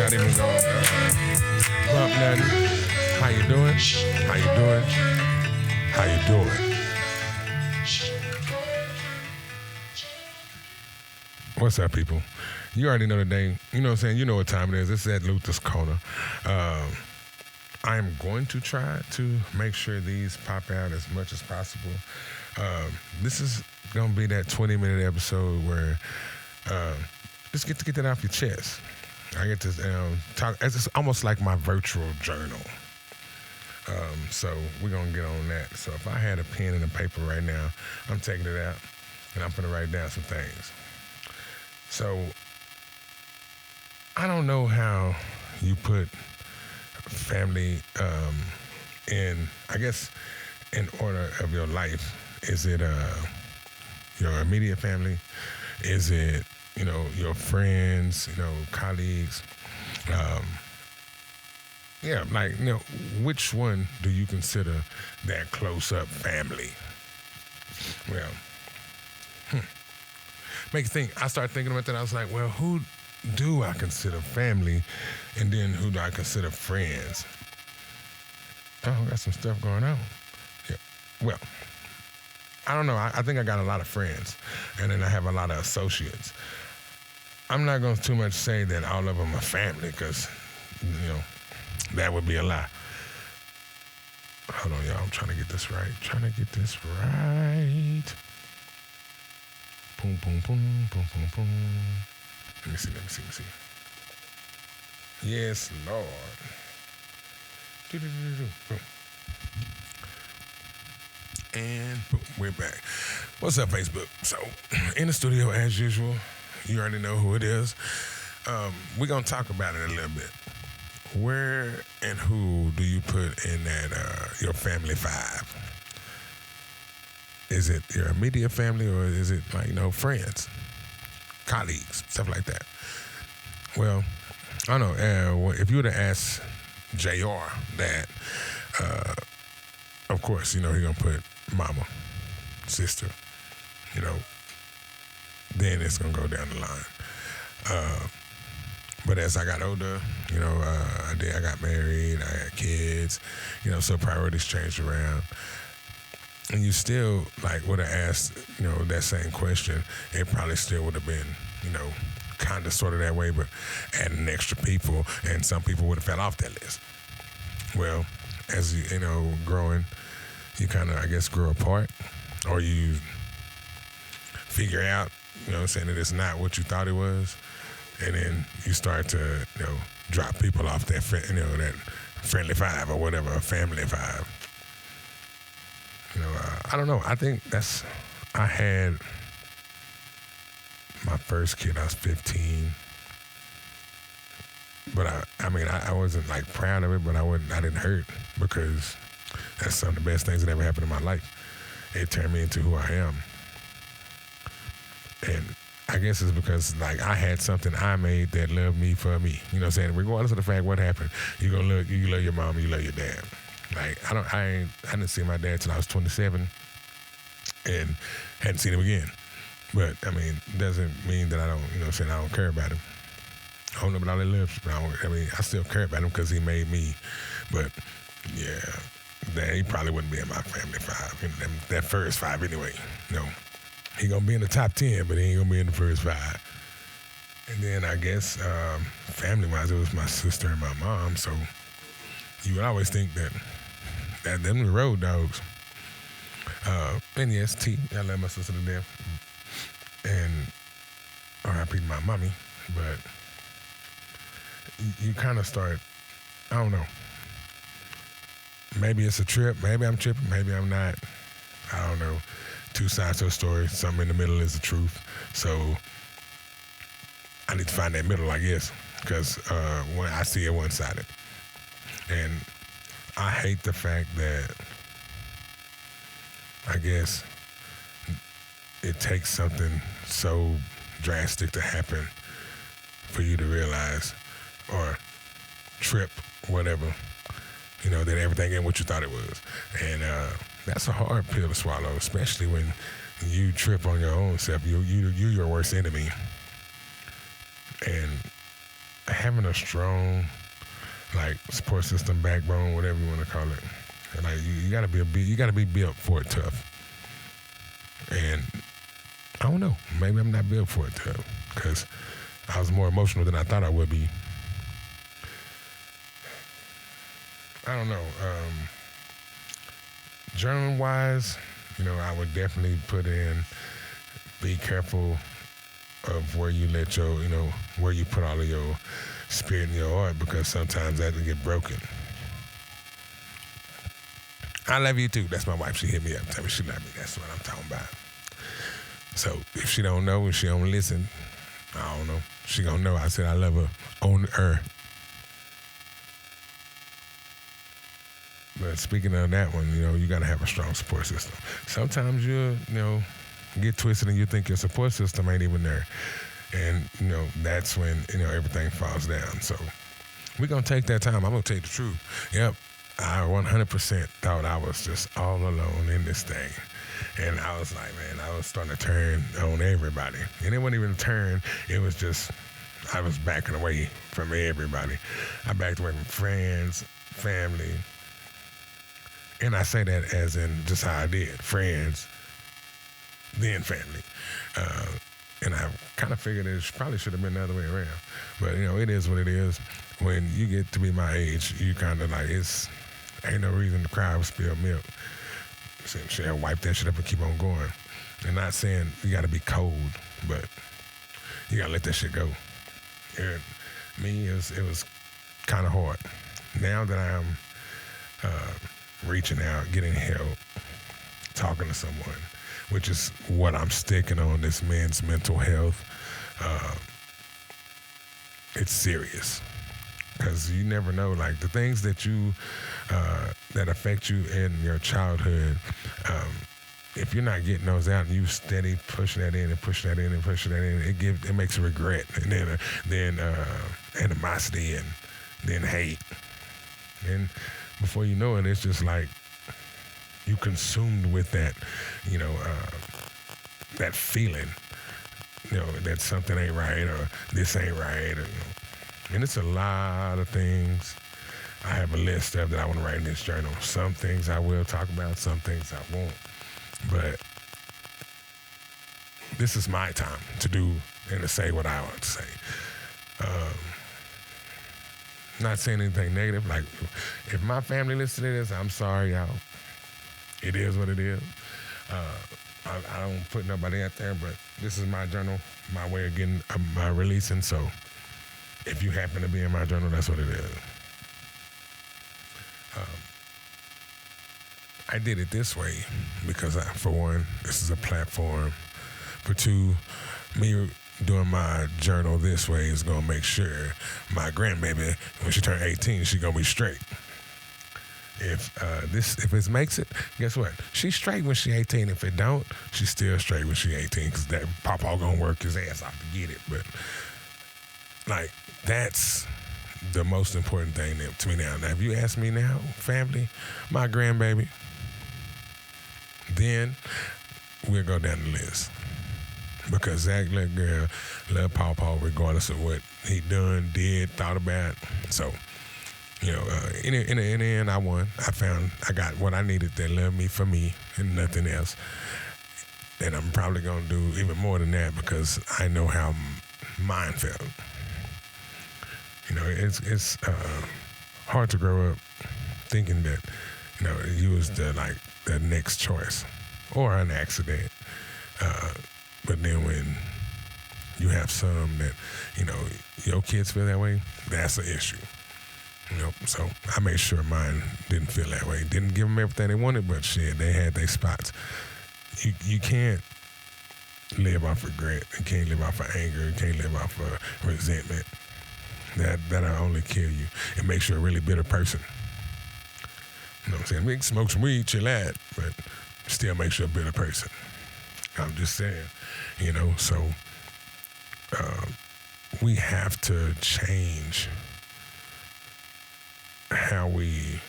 not even gonna bump nothing. How you doing? How you doing? How you doing? What's up, people? You already know the day. You know what I'm saying? You know what time it is. This is at Luther's Corner. I am going to try to make sure these pop out as much as possible. This is going to be that 20-minute episode where just get to get that off your chest. I get to talk. It's almost like my virtual journal. So we're going to get on that. So if I had a pen and a paper right now, I'm taking it out and I'm going to write down some things. So I don't know how you put family in, I guess, in order of your life. Is it your immediate family? Is it, your friends, colleagues? Which one do you consider that close-up family? Well, make you think. I started thinking about that. I was like, well, who do I consider family, and then who do I consider friends? Oh, I got some stuff going on. Yeah. Well, I don't know. I think I got a lot of friends, and then I have a lot of associates. I'm not going to too much say that all of them are family, because, that would be a lie. Hold on, y'all. I'm trying to get this right. Boom, boom, boom, boom, boom, boom. Let me see. Yes, Lord. Boom. And boom, we're back. What's up, Facebook? So, in the studio, as usual, you already know who it is. We're going to talk about it a little bit. Where and who do you put in that your family five? Is it your immediate family, or is it friends, colleagues, stuff like that? Well, I don't know. If you were to ask JR that, of course, he's going to put mama, sister, then it's going to go down the line. But as I got older, I got married, I had kids, so priorities changed around. And you still, would have asked, that same question, it probably still would have been, kind of sort of that way, but adding extra people, and some people would have fell off that list. Well, as you, growing, you kind of, I guess, grow apart, or you figure out, that it's not what you thought it was, and then you start to, drop people off that, that friendly five or whatever, a family five. I don't know. I think I had my first kid, I was 15. But I wasn't proud of it, but I didn't hurt, because that's some of the best things that ever happened in my life. It turned me into who I am. And I guess it's because I had something I made that loved me for me. You know what I'm saying? Regardless of the fact what happened, you love your mom, you love your dad. I didn't see my dad till I was 27 and hadn't seen him again. But doesn't mean that I don't, I don't care about him. I don't know about all that lives, but I still care about him because he made me. But yeah, he probably wouldn't be in my family five, that first five anyway. He gonna be in the top 10, but he ain't gonna be in the first five. And then I guess family-wise, it was my sister and my mom. So you would always think that them the road dogs. And yes, I love my sister to death. And R.I.P. my mommy. But you kind of start, I don't know. Maybe it's a trip. Maybe I'm tripping. Maybe I'm not. I don't know. Two sides to a story. Something in the middle is the truth. So I need to find that middle, I guess, because when I see it one-sided. And I hate the fact that, I guess, it takes something so drastic to happen for you to realize, or trip, whatever, that everything ain't what you thought it was. And that's a hard pill to swallow, especially when you trip on your own self. You're your worst enemy. And having a strong support system, backbone, whatever you want to call it. And you gotta be built for it tough. And I don't know, maybe I'm not built for it tough because I was more emotional than I thought I would be. I don't know. Journaling wise, I would definitely put in, be careful of where you let where you put all of your spirit in your heart, because sometimes that can get broken. I love you too. That's my wife. She hit me up, tell me she love me. That's what I'm talking about. So if she don't know and she don't listen, I don't know. She gonna know I said I love her on her. But speaking of that one, you gotta have a strong support system. Sometimes you get twisted and you think your support system ain't even there. And, that's when, everything falls down. So we're going to take that time. I'm going to tell you the truth. Yep, I 100% thought I was just all alone in this thing. And I was like, man, I was starting to turn on everybody. And it wasn't even a turn. It was just, I was backing away from everybody. I backed away from friends, family. And I say that as in just how I did. Friends, then family. And I kind of figured it probably should have been the other way around. But, it is what it is. When you get to be my age, you kind of ain't no reason to cry or spill milk. So, shit, wipe that shit up and keep on going. And not saying you got to be cold, but you got to let that shit go. And it was kind of hard. Now that I'm reaching out, getting help, talking to someone, which is what I'm sticking on, this men's mental health. It's serious. Because you never know, the things that that affect you in your childhood, if you're not getting those out and you steady pushing that in and pushing that in and pushing that in, it makes regret, and then animosity, and then hate. And before you know it, it's just you consumed with that, that feeling, that something ain't right or this ain't right. And it's a lot of things. I have a list of that I want to write in this journal. Some things I will talk about, some things I won't. But this is my time to do and to say what I want to say. Not saying anything negative. If my family listens to this, I'm sorry, y'all. It is what it is. I don't put nobody out there, but this is my journal, my way of getting my releasing. So if you happen to be in my journal, that's what it is. I did it this way because, for one, this is a platform. For two, me doing my journal this way is going to make sure my grandbaby, when she turn 18, she going to be straight. If it makes it, guess what? She's straight when she 18. If it don't, she's still straight when she 18, because that papa gonna work his ass off to get it. But that's the most important thing to me now. Now, if you ask me now, family, my grandbaby, then we'll go down the list. Because that little girl love papa regardless of what he done, did, thought about. So, in the end, I won. I got what I needed. They love me for me and nothing else. And I'm probably going to do even more than that because I know how mine felt. It's hard to grow up thinking that, you was the next choice or an accident. But then when you have some that, your kids feel that way, that's an issue. So I made sure mine didn't feel that way. Didn't give them everything they wanted, but shit, they had their spots. You can't live off regret. You can't live off of anger. You can't live off of resentment. That'll only kill you. It makes you a really bitter person. You know what I'm saying? We can smoke some weed, chill out, but still makes you a bitter person. I'm just saying, so we have to change how we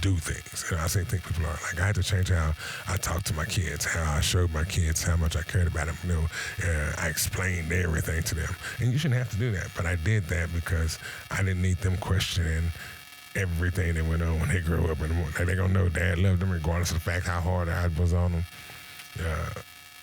do things. I think people are like, I had to change how I talk to my kids, how I showed my kids how much I cared about them. I explained everything to them. And you shouldn't have to do that. But I did that because I didn't need them questioning everything that went on when they grew up. And they're going to know Dad loved them regardless of the fact how hard I was on them.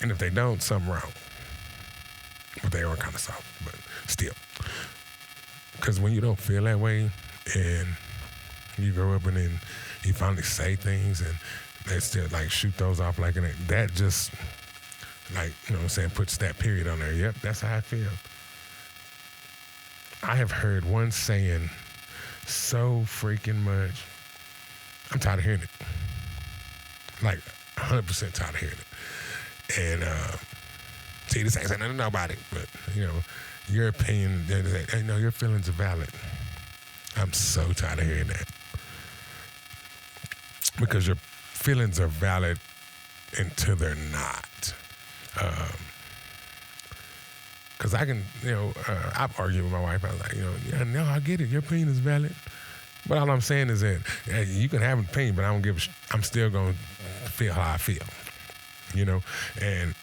And if they don't, something wrong. But they are kind of soft, but still. Because when you don't feel that way and you grow up and then you finally say things and they still like shoot those off like that just like, puts that period on there. Yep, that's how I feel. I have heard one saying so freaking much. I'm tired of hearing it. Like 100% tired of hearing it. And see, this ain't saying nothing to nobody, but your opinion, hey, no, your feelings are valid. I'm so tired of hearing that. Because your feelings are valid until they're not. Because I can, I've argued with my wife. I was like, yeah, no, I get it. Your opinion is valid. But all I'm saying is that you can have an opinion, but I don't give I'm still going to feel how I feel. And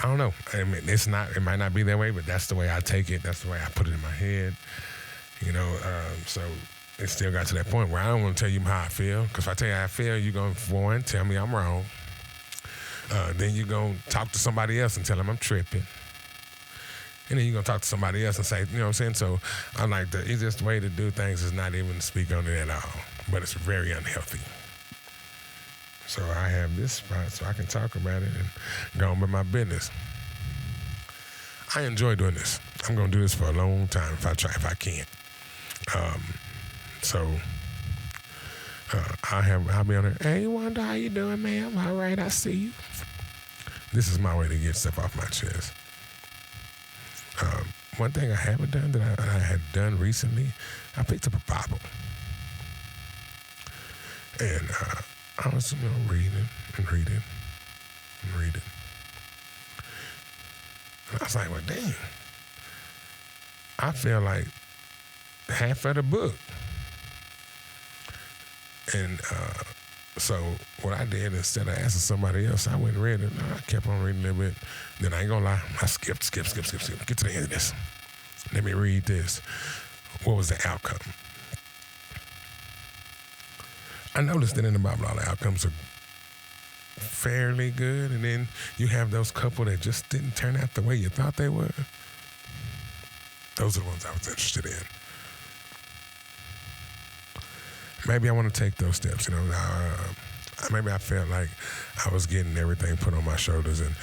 I don't know. I mean, it might not be that way, but that's the way I take it. That's the way I put it in my head. So it still got to that point where I don't want to tell you how I feel. Because if I tell you how I feel, you're going to, one, tell me I'm wrong. Then you're going to talk to somebody else and tell them I'm tripping. And then you're going to talk to somebody else and say, you know what I'm saying? So I'm like, the easiest way to do things is not even to speak on it at all. But it's very unhealthy. So I have this spot so I can talk about it and go on with my business. I enjoy doing this. I'm going to do this for a long time if I can. I'll be on there. Hey, Wanda, how you doing, ma'am? All right, I see you. This is my way to get stuff off my chest. One thing I haven't done that I had done recently, I picked up a Bible. And I was reading. And I was like, well, dang. I feel like half of the book. And so what I did, instead of asking somebody else, I went and read it. I kept on reading a little bit. Then I ain't gonna lie, I skipped. Get to the end of this. Let me read this. What was the outcome? I noticed that in the Bible, all the outcomes are fairly good, and then you have those couple that just didn't turn out the way you thought they were. Those are the ones I was interested in. Maybe I want to take those steps, maybe I felt like I was getting everything put on my shoulders and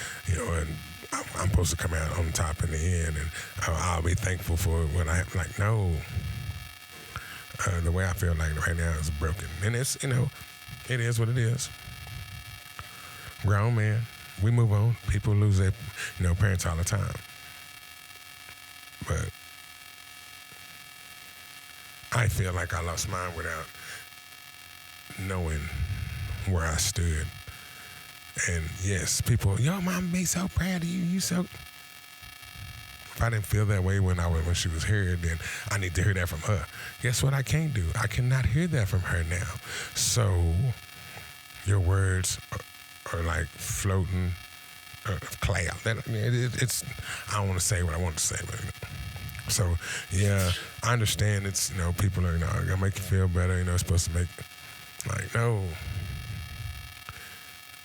I'm supposed to come out on top in the end and I'll be thankful for what I have. Like, no. The way I feel like right now is broken. And it's, it is what it is. Grown man, we move on. People lose their, parents all the time. But I feel like I lost mine without knowing where I stood. And yes, people, yo, mom, be so proud of you. You so. If I didn't feel that way when she was here, then I need to hear that from her. Guess what I can't do? I cannot hear that from her now. So your words are like floating cloud. It's. I don't want to say what I want to say, but. So yeah, I understand. It's people are gonna make you feel better. It's supposed to make no.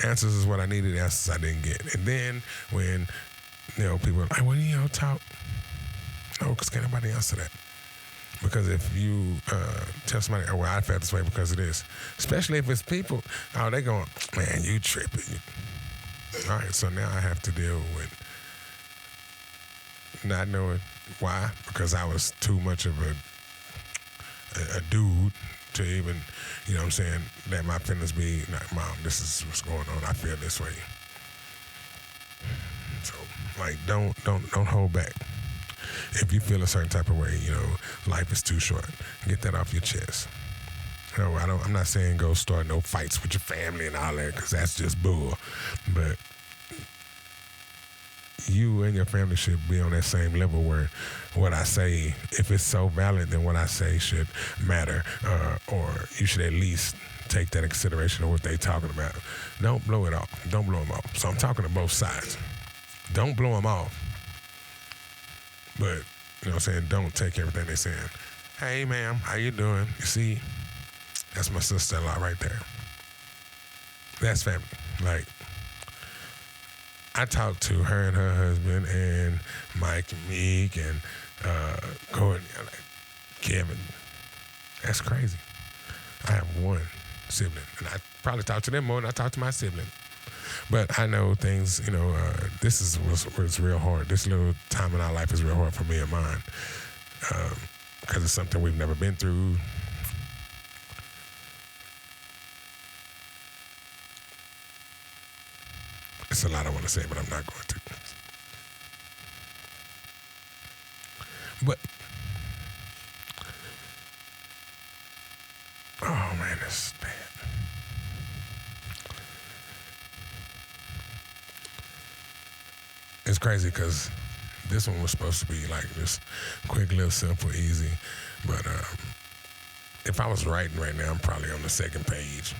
Answers is what I needed. Answers I didn't get. And then when people are like, well, talk. No, because can't nobody answer that. Because if you tell somebody, oh, well, I felt this way because of this, especially if it's people, they going, man, you tripping. All right, so now I have to deal with not knowing why, because I was too much of a dude to even, let my feelings be, like, Mom, this is what's going on. I feel this way. So, don't hold back. If you feel a certain type of way, life is too short. Get that off your chest. I'm not saying go start no fights with your family and all that, because that's just bull. But you and your family should be on that same level where what I say, if it's so valid, then what I say should matter, or you should at least take that in consideration of what they talking about. Don't blow it off. Don't blow them off. So I'm talking to both sides. Don't blow them off. But, you know what I'm saying, don't take everything they're saying. Hey, ma'am, how you doing? You see, that's my sister-in-law right there. That's family. Like, I talked to her and her husband and Mike and Meek and Courtney, like Kevin. That's crazy. I have one sibling, and I probably talk to them more than I talk to my sibling. But I know things, you know, this was real hard. This little time in our life is real hard for me and mine because it's something we've never been through. It's a lot I want to say, but I'm not going to. But, oh man, this is bad. It's crazy because this one was supposed to be like just quick, little, simple, easy. But if I was writing right now, I'm probably on the second page.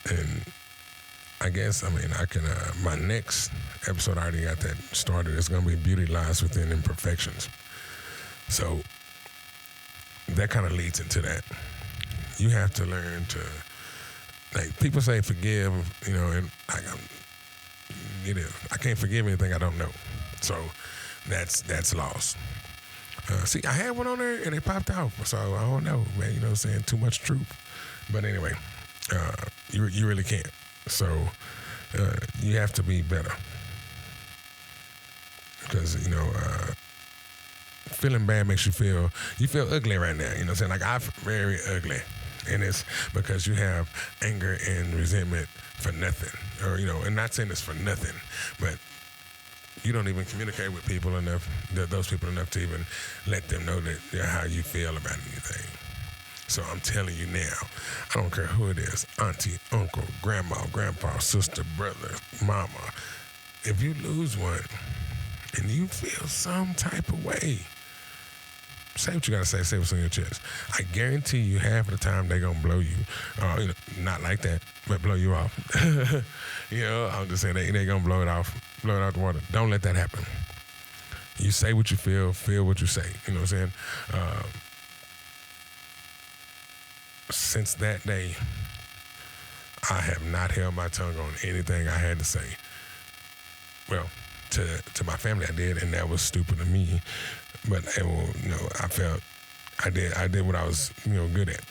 And I guess, I mean, I can, my next episode, I already got that started. It's going to be Beauty Lies Within Imperfections. So that kind of leads into that. You have to learn to, like, people say forgive, you know, and I can't forgive anything I don't know. So that's lost. See, I had one on there and it popped out. So I don't know, man, you know what I'm saying? Too much truth. But anyway, you really can't. So you have to be better. Because, you know, feeling bad makes you feel ugly right now. You know what I'm saying? Like, I'm very ugly. And it's because you have anger and resentment for nothing. Or, you know, and not saying it's for nothing, but you don't even communicate with people enough, those people enough to even let them know that how you feel about anything. So I'm telling you now, I don't care who it is, auntie, uncle, grandma, grandpa, sister, brother, mama. If you lose one and you feel some type of way, say what you gotta say what's on your chest. I guarantee you half of the time they're gonna blow you. You know, not like that, but blow you off. You know, I'm just saying they're gonna blow it out the water. Don't let that happen. You say what you feel what you say. You know what I'm saying? Since that day, I have not held my tongue on anything I had to say. Well, to my family I did, and that was stupid of me. But you know, I felt I did what I was, you know, good at.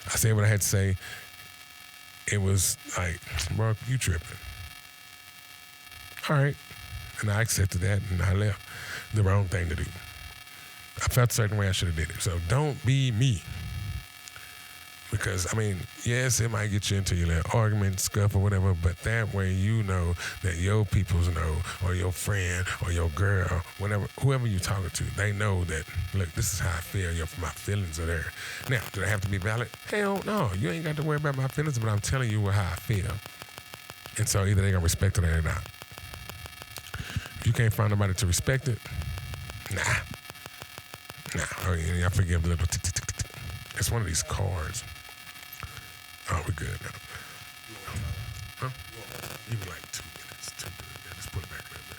I said what I had to say. It was like, bro, you tripping. All right. And I accepted that and I left. The wrong thing to do. I felt a certain way I should have did it. So don't be me. Because, I mean, yes, it might get you into your little argument, scuff, or whatever, but that way you know that your peoples know, or your friend, or your girl, whatever, whoever you're talking to, they know that, look, this is how I feel, my feelings are there. Now, do they have to be valid? Hell no, you ain't got to worry about my feelings, but I'm telling you how I feel. And so either they're going to respect it or they're not. If you can't find nobody to respect it, nah. Oh, yeah, I forgive the little tick. It's one of these cards. Oh, we're good now. Huh? Even like 2 minutes. Yeah, just put it back a little bit.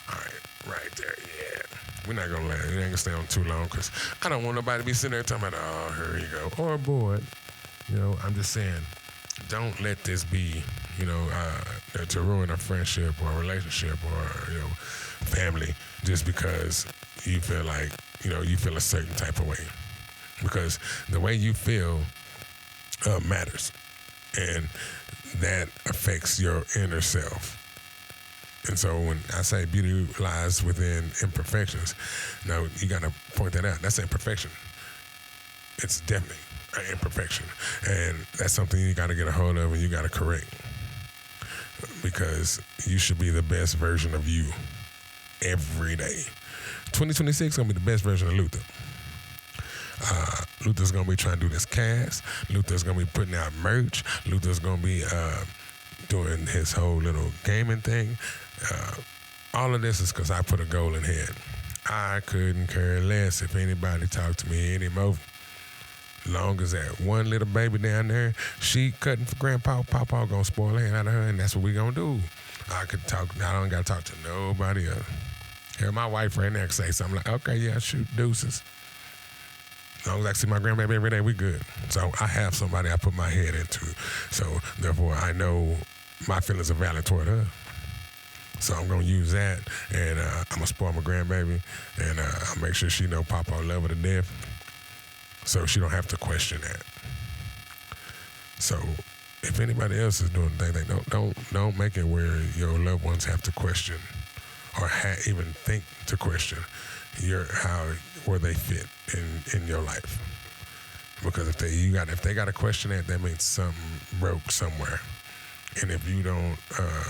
All right, right there, yeah. We're not going to let it. We ain't going to stay on too long because I don't want nobody to be sitting there talking about, oh, here you go. Or bored. You know, I'm just saying, don't let this be, you know, to ruin a friendship or a relationship or, you know, family just because you feel like, you know, you feel a certain type of way. Because the way you feel matters, and that affects your inner self. And so when I say beauty lies within imperfections, now you got to point that out. That's imperfection. It's definitely an imperfection, and that's something you got to get a hold of and you got to correct, because you should be the best version of you every day. 2026 is going to be the best version of Luther. Luther's going to be trying to do this cast. Luther's going to be putting out merch. Luther's going to be doing his whole little gaming thing. All of this is because I put a goal in head. I couldn't care less if anybody talked to me anymore. Long as that one little baby down there, she cutting for grandpa, papa gonna spoil the hell out of her, and that's what we gonna do. I don't gotta talk to nobody else. Hear my wife right there say something like, okay, yeah, shoot, deuces. As long as I see my grandbaby every day, we good. So I have somebody I put my head into. So therefore, I know my feelings are valid toward her. So I'm gonna use that, and I'm gonna spoil my grandbaby, and I'll make sure she know Papa love her to death, so she don't have to question that. So if anybody else is doing things, don't make it where your loved ones have to question or even think to question where they fit in your life. Because if they got to question that means something broke somewhere. And if you don't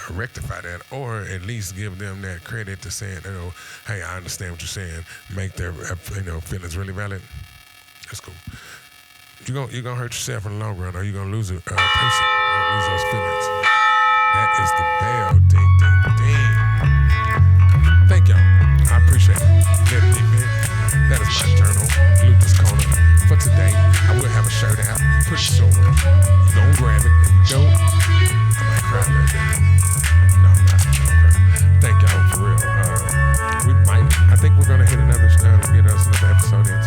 rectify that, or at least give them that credit to saying, hey, I understand what you're saying, make their feelings really valid, that's cool. You're gonna hurt yourself in the long run, or you're gonna lose a person. You're gonna lose those feelings. That is the bell. Ding, ding, ding. Thank y'all. I appreciate it. That is my journal, Luther's Corner. For today, I will have a shirt out. Pretty sure. Don't grab it. Don't. I might cry a little bit. No, I'm not gonna cry. Thank y'all for real. I think we're gonna hit get us another episode in